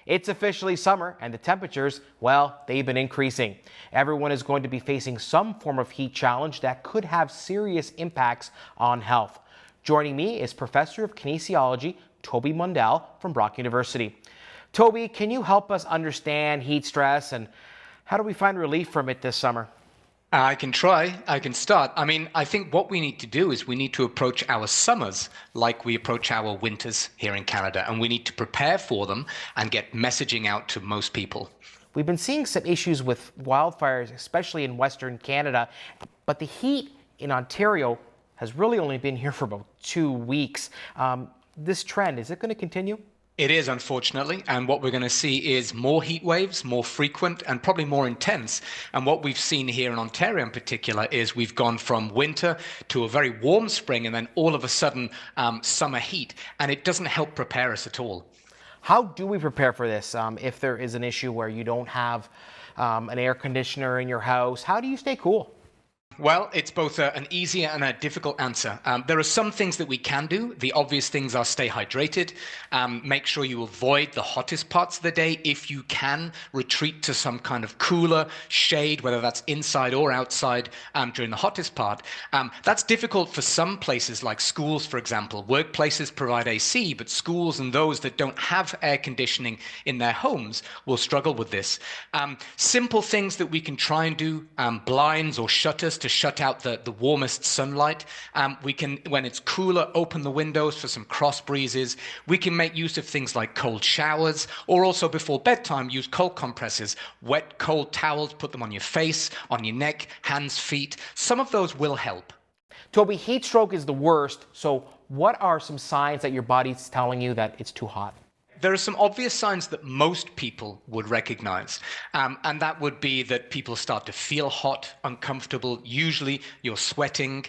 It's officially summer and the temperatures, well, they've been increasing. Everyone is going to be facing some form of heat challenge that could have serious impacts on health. Joining me is Professor of Kinesiology, Toby Mündel from Brock University. Toby, can you help us understand heat stress and how do we find relief from it this summer? I can try. I can start. I think what we need to do is we need to approach our summers like we approach our winters here in Canada, and we need to prepare for them and get messaging out to most people. We've been seeing some issues with wildfires, especially in Western Canada, but the heat in Ontario has really only been here for about 2 weeks. This trend, is it going to continue? It is, unfortunately, and what we're going to see is more heat waves, more frequent and probably more intense. And what we've seen here in Ontario in particular is we've gone from winter to a very warm spring and then all of a sudden summer heat, and it doesn't help prepare us at all. How do we prepare for this if there is an issue where you don't have an air conditioner in your house? How do you stay cool? Well, it's both an easy and a difficult answer. There are some things that we can do. The obvious things are stay hydrated, make sure you avoid the hottest parts of the day. If you can, retreat to some kind of cooler shade, whether that's inside or outside during the hottest part. That's difficult for some places like schools, for example. Workplaces provide AC, but schools and those that don't have air conditioning in their homes will struggle with this. Simple things that we can try and do, blinds or shutters to shut out the warmest sunlight. We can, when it's cooler, open the windows for some cross breezes. We can make use of things like cold showers, or also before bedtime, use cold compresses, wet, cold towels, put them on your face, on your neck, hands, feet. Some of those will help. Toby, heat stroke is the worst, so what are some signs that your body's telling you that it's too hot? There are some obvious signs that most people would recognize, and that would be that people start to feel hot, uncomfortable. Usually you're sweating,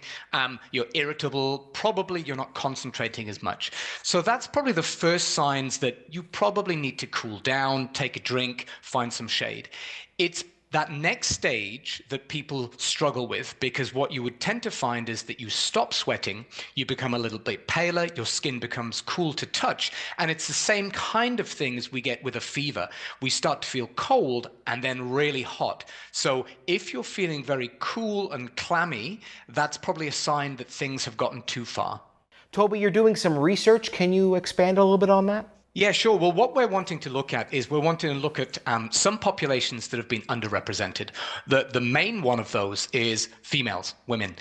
you're irritable, probably you're not concentrating as much. So that's probably the first signs that you probably need to cool down, take a drink, find some shade. It's that next stage that people struggle with, because what you would tend to find is that you stop sweating, you become a little bit paler, your skin becomes cool to touch, and it's the same kind of thing as we get with a fever. We start to feel cold and then really hot. So if you're feeling very cool and clammy, that's probably a sign that things have gotten too far. Toby, you're doing some research. Can you expand a little bit on that? Yeah, sure. Well, what we're wanting to look at is we're wanting to look at some populations that have been underrepresented. The main one of those is females, women,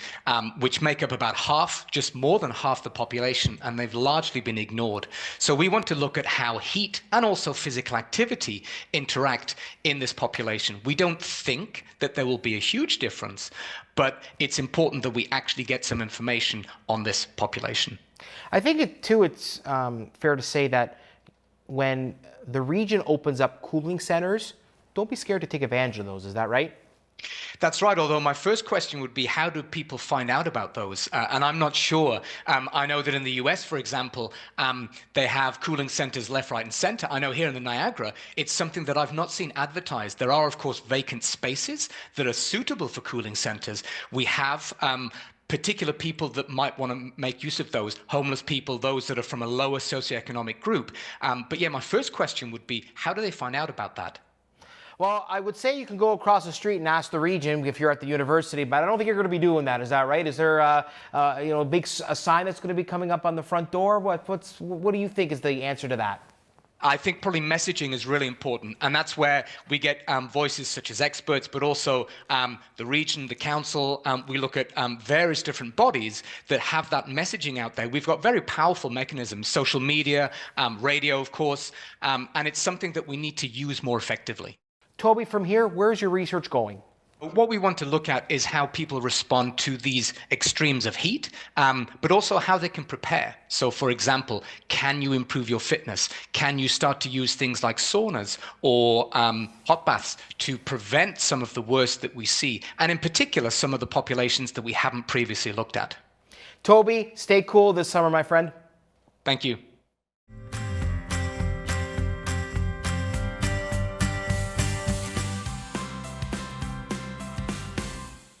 which make up about half, just more than half the population, and they've largely been ignored. So we want to look at how heat and also physical activity interact in this population. We don't think that there will be a huge difference, but it's important that we actually get some information on this population. I think it's fair to say that when the region opens up cooling centers, don't be scared to take advantage of those. Is that right? That's right, although my first question would be, how do people find out about those? And I'm not sure. I know that in the US, for example, they have cooling centers left, right, and center. I know here in the Niagara, it's something that I've not seen advertised. There are, of course, vacant spaces that are suitable for cooling centers. We have particular people that might want to make use of those, homeless people, those that are from a lower socioeconomic group. But yeah, my first question would be, how do they find out about that? Well, I would say you can go across the street and ask the region if you're at the university, but I don't think you're going to be doing that. Is that right? Is there a big sign that's going to be coming up on the front door? What do you think is the answer to that? I think probably messaging is really important, and that's where we get voices such as experts, but also the region, the council. We look at various different bodies that have that messaging out there. We've got very powerful mechanisms, social media, radio, of course, and it's something that we need to use more effectively. Toby, from here, where's your research going? What we want to look at is how people respond to these extremes of heat, but also how they can prepare. So, for example, can you improve your fitness? Can you start to use things like saunas or hot baths to prevent some of the worst that we see, and in particular, some of the populations that we haven't previously looked at? Toby, stay cool this summer, my friend. Thank you.